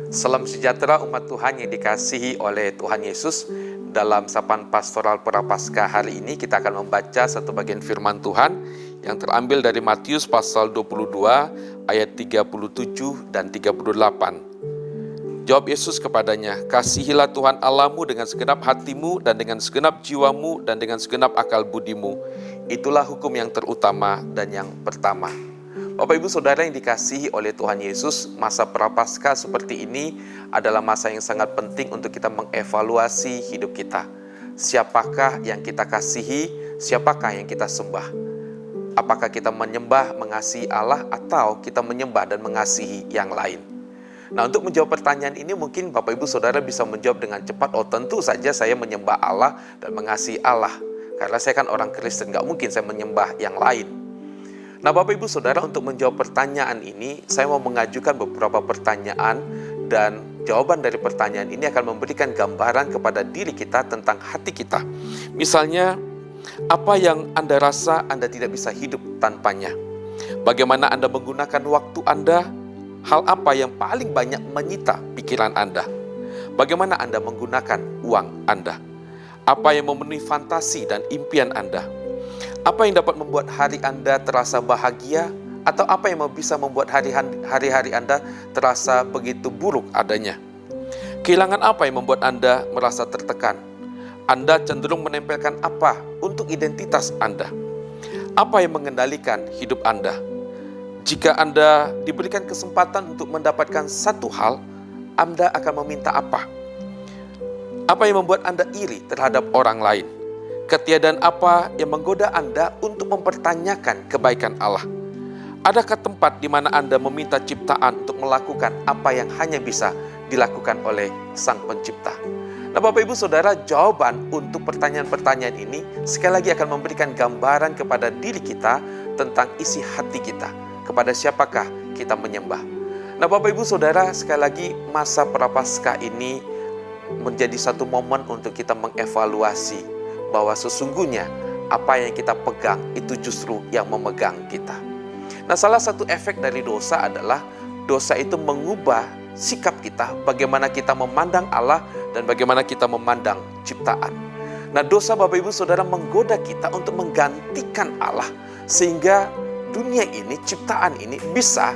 Salam sejahtera umat Tuhan yang dikasihi oleh Tuhan Yesus. Dalam sapaan pastoral Prapaskah hari ini kita akan membaca satu bagian firman Tuhan yang terambil dari Matius pasal 22 ayat 37 dan 38. Jawab Yesus kepadanya, "Kasihilah Tuhan Allahmu dengan segenap hatimu dan dengan segenap jiwamu dan dengan segenap akal budimu. Itulah hukum yang terutama dan yang pertama." Bapak Ibu Saudara yang dikasihi oleh Tuhan Yesus, masa Prapaskah seperti ini adalah masa yang sangat penting untuk kita mengevaluasi hidup kita. Siapakah yang kita kasihi, siapakah yang kita sembah? Apakah kita menyembah, mengasihi Allah, atau kita menyembah dan mengasihi yang lain? Nah, untuk menjawab pertanyaan ini mungkin Bapak Ibu Saudara bisa menjawab dengan cepat, "Oh, tentu saja saya menyembah Allah dan mengasihi Allah. Karena saya kan orang Kristen, gak mungkin saya menyembah yang lain." Nah, Bapak Ibu Saudara, untuk menjawab pertanyaan ini, saya mau mengajukan beberapa pertanyaan dan jawaban dari pertanyaan ini akan memberikan gambaran kepada diri kita tentang hati kita. Misalnya, apa yang Anda rasa Anda tidak bisa hidup tanpanya? Bagaimana Anda menggunakan waktu Anda? Hal apa yang paling banyak menyita pikiran Anda? Bagaimana Anda menggunakan uang Anda? Apa yang memenuhi fantasi dan impian Anda? Apa yang dapat membuat hari Anda terasa bahagia, atau apa yang bisa membuat hari-hari Anda terasa begitu buruk adanya? Kehilangan apa yang membuat Anda merasa tertekan? Anda cenderung menempelkan apa untuk identitas Anda? Apa yang mengendalikan hidup Anda? Jika Anda diberikan kesempatan untuk mendapatkan satu hal, Anda akan meminta apa? Apa yang membuat Anda iri terhadap orang lain? Ketiadaan apa yang menggoda Anda untuk mempertanyakan kebaikan Allah? Adakah tempat di mana Anda meminta ciptaan untuk melakukan apa yang hanya bisa dilakukan oleh Sang Pencipta? Nah, Bapak Ibu Saudara, jawaban untuk pertanyaan-pertanyaan ini sekali lagi akan memberikan gambaran kepada diri kita tentang isi hati kita. Kepada siapakah kita menyembah? Nah, Bapak Ibu Saudara, sekali lagi masa Prapaskah ini menjadi satu momen untuk kita mengevaluasi bahwa sesungguhnya apa yang kita pegang itu justru yang memegang kita. Nah, salah satu efek dari dosa adalah dosa itu mengubah sikap kita, bagaimana kita memandang Allah dan bagaimana kita memandang ciptaan. Nah, dosa Bapak Ibu Saudara menggoda kita untuk menggantikan Allah, sehingga dunia ini, ciptaan ini bisa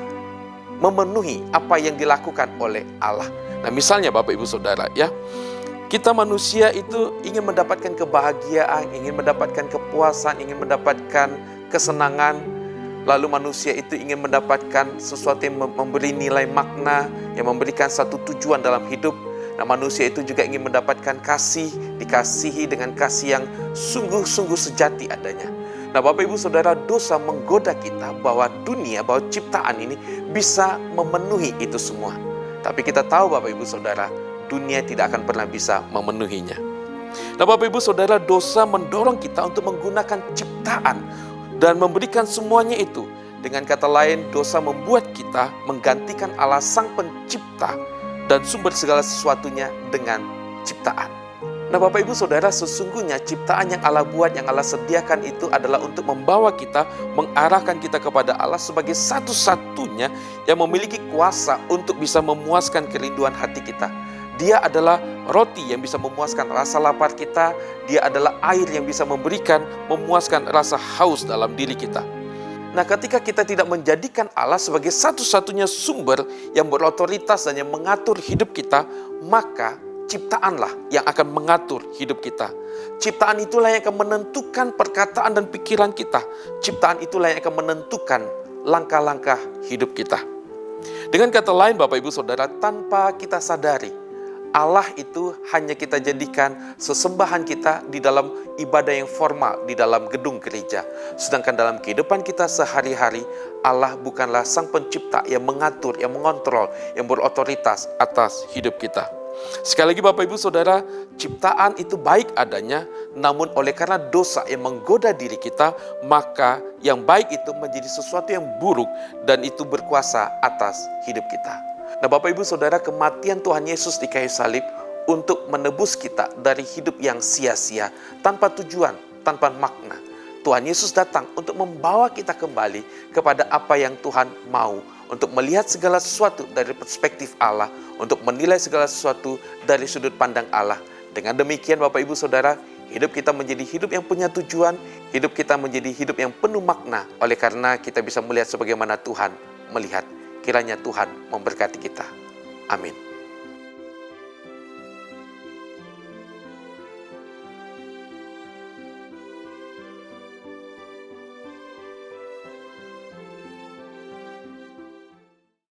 memenuhi apa yang dilakukan oleh Allah. Nah, misalnya Bapak Ibu Saudara ya, kita manusia itu ingin mendapatkan kebahagiaan, ingin mendapatkan kepuasan, ingin mendapatkan kesenangan. Lalu manusia itu ingin mendapatkan sesuatu yang memberi nilai makna, yang memberikan satu tujuan dalam hidup. Nah, manusia itu juga ingin mendapatkan kasih, dikasihi dengan kasih yang sungguh-sungguh sejati adanya. Nah, Bapak Ibu Saudara, dosa menggoda kita bahwa dunia, bahwa ciptaan ini bisa memenuhi itu semua. Tapi kita tahu Bapak Ibu Saudara, dunia tidak akan pernah bisa memenuhinya. Nah, Bapak Ibu Saudara, dosa mendorong kita untuk menggunakan ciptaan dan memberikan semuanya itu. Dengan kata lain, dosa membuat kita menggantikan Allah Sang Pencipta dan sumber segala sesuatunya dengan ciptaan. Nah, Bapak Ibu Saudara, sesungguhnya ciptaan yang Allah buat, yang Allah sediakan itu adalah untuk membawa kita, mengarahkan kita kepada Allah sebagai satu-satunya yang memiliki kuasa untuk bisa memuaskan kerinduan hati kita. Dia adalah roti yang bisa memuaskan rasa lapar kita. Dia adalah air yang bisa memuaskan rasa haus dalam diri kita. Nah, ketika kita tidak menjadikan Allah sebagai satu-satunya sumber yang berotoritas dan yang mengatur hidup kita, maka ciptaanlah yang akan mengatur hidup kita. Ciptaan itulah yang akan menentukan perkataan dan pikiran kita. Ciptaan itulah yang akan menentukan langkah-langkah hidup kita. Dengan kata lain, Bapak Ibu Saudara, tanpa kita sadari, Allah itu hanya kita jadikan sesembahan kita di dalam ibadah yang formal, di dalam gedung gereja. Sedangkan dalam kehidupan kita sehari-hari, Allah bukanlah Sang Pencipta yang mengatur, yang mengontrol, yang berotoritas atas hidup kita. Sekali lagi Bapak Ibu Saudara, ciptaan itu baik adanya, namun oleh karena dosa yang menggoda diri kita, maka yang baik itu menjadi sesuatu yang buruk dan itu berkuasa atas hidup kita. Nah, Bapak Ibu Saudara, kematian Tuhan Yesus di kayu salib untuk menebus kita dari hidup yang sia-sia, tanpa tujuan, tanpa makna. Tuhan Yesus datang untuk membawa kita kembali kepada apa yang Tuhan mau, untuk melihat segala sesuatu dari perspektif Allah, untuk menilai segala sesuatu dari sudut pandang Allah. Dengan demikian Bapak Ibu Saudara, hidup kita menjadi hidup yang punya tujuan, hidup kita menjadi hidup yang penuh makna, oleh karena kita bisa melihat sebagaimana Tuhan melihat. Kiranya Tuhan memberkati kita. Amin.